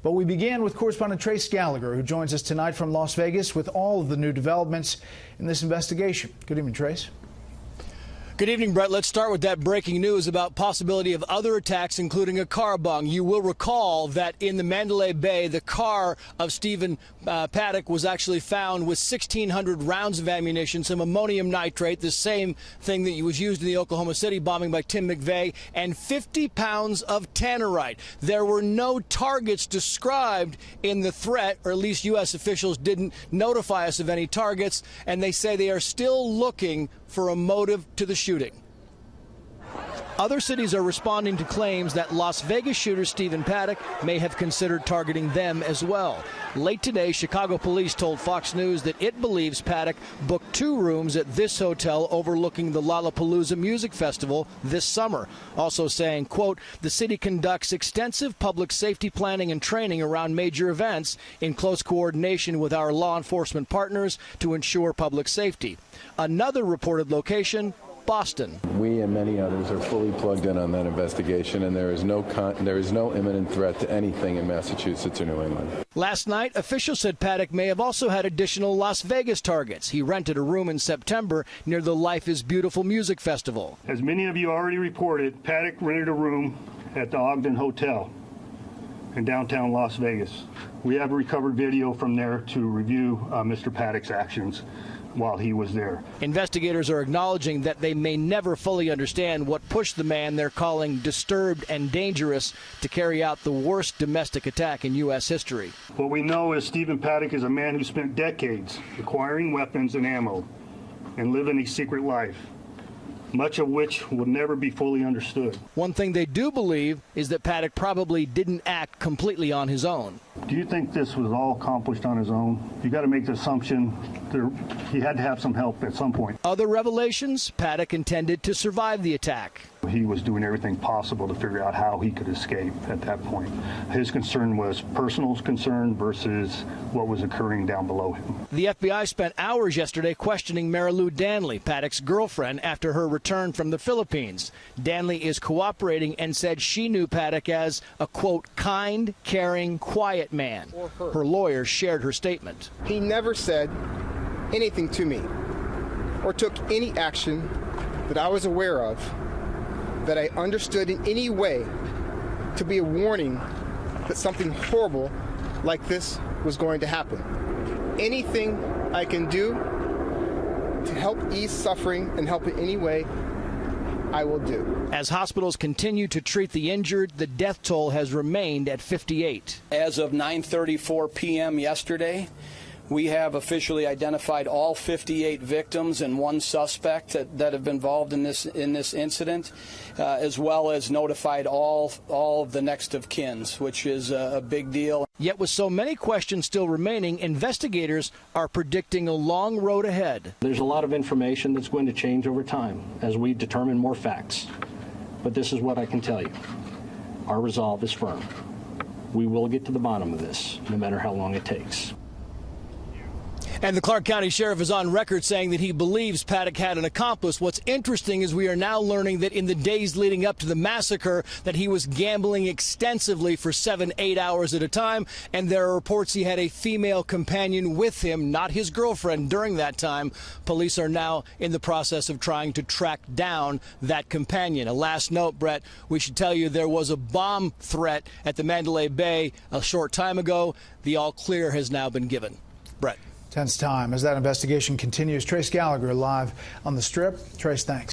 But we begin with correspondent Trace Gallagher, who joins us tonight from Las Vegas with all of the new developments in this investigation. Good evening, Trace. Good evening, Brett. Let's start with that breaking news about possibility of other attacks, including a car bung. You will recall that in the Mandalay Bay, the car of Stephen Paddock was actually found with 1,600 rounds of ammunition, some ammonium nitrate, the same thing that was used in the Oklahoma City bombing by Tim McVeigh, and 50 pounds of tannerite. There were no targets described in the threat, or at least U.S. officials didn't notify us of any targets, and they say they are still looking for a motive to the shooting. Other cities are responding to claims that Las Vegas shooter Stephen Paddock may have considered targeting them as well. Late today, Chicago police told Fox News that it believes Paddock booked 2 rooms at this hotel overlooking the Lollapalooza Music Festival this summer. Also saying, quote, the city conducts extensive public safety planning and training around major events in close coordination with our law enforcement partners to ensure public safety. Another reported location, Boston. We and many others are fully plugged in on that investigation, and there is no imminent threat to anything in Massachusetts or New England. Last night, officials said Paddock may have also had additional Las Vegas targets. He rented a room in September near the Life is Beautiful Music Festival. As many of you already reported, Paddock rented a room at the Ogden Hotel in downtown Las Vegas. We have recovered video from there to review Mr. Paddock's actions while he was there. Investigators are acknowledging that they may never fully understand what pushed the man they're calling disturbed and dangerous to carry out the worst domestic attack in U.S. history. What we know is Stephen Paddock is a man who spent decades acquiring weapons and ammo and living a secret life, much of which will never be fully understood. One thing they do believe is that Paddock probably didn't act completely on his own. Do you think this was all accomplished on his own? You got to make the assumption he had to have some help at some point. Other revelations, Paddock intended to survive the attack. He was doing everything possible to figure out how he could escape at that point. His concern was personal concern versus what was occurring down below him. The FBI spent hours yesterday questioning Marilou Danley, Paddock's girlfriend, after her return from the Philippines. Danley is cooperating and said she knew Paddock as a, quote, kind, caring, quiet man. Her lawyer shared her statement. He never said anything to me or took any action that I was aware of that I understood in any way to be a warning that something horrible like this was going to happen. Anything I can do to help ease suffering and help in any way, I will do. As hospitals continue to treat the injured, the death toll has remained at 58. As of 9:34 p.m. yesterday, we have officially identified all 58 victims and 1 suspect that have been involved in this incident, as well as notified all of the next of kins, which is a big deal. Yet with so many questions still remaining, investigators are predicting a long road ahead. There's a lot of information that's going to change over time as we determine more facts. But this is what I can tell you. Our resolve is firm. We will get to the bottom of this, no matter how long it takes. And the Clark County Sheriff is on record saying that he believes Paddock had an accomplice. What's interesting is we are now learning that in the days leading up to the massacre that he was gambling extensively for 7-8 hours at a time, and there are reports he had a female companion with him, not his girlfriend, during that time. Police are now in the process of trying to track down that companion. A last note, Brett, we should tell you there was a bomb threat at the Mandalay Bay a short time ago. The all clear has now been given. Brett. Tense time as that investigation continues. Trace Gallagher live on the Strip. Trace, thanks.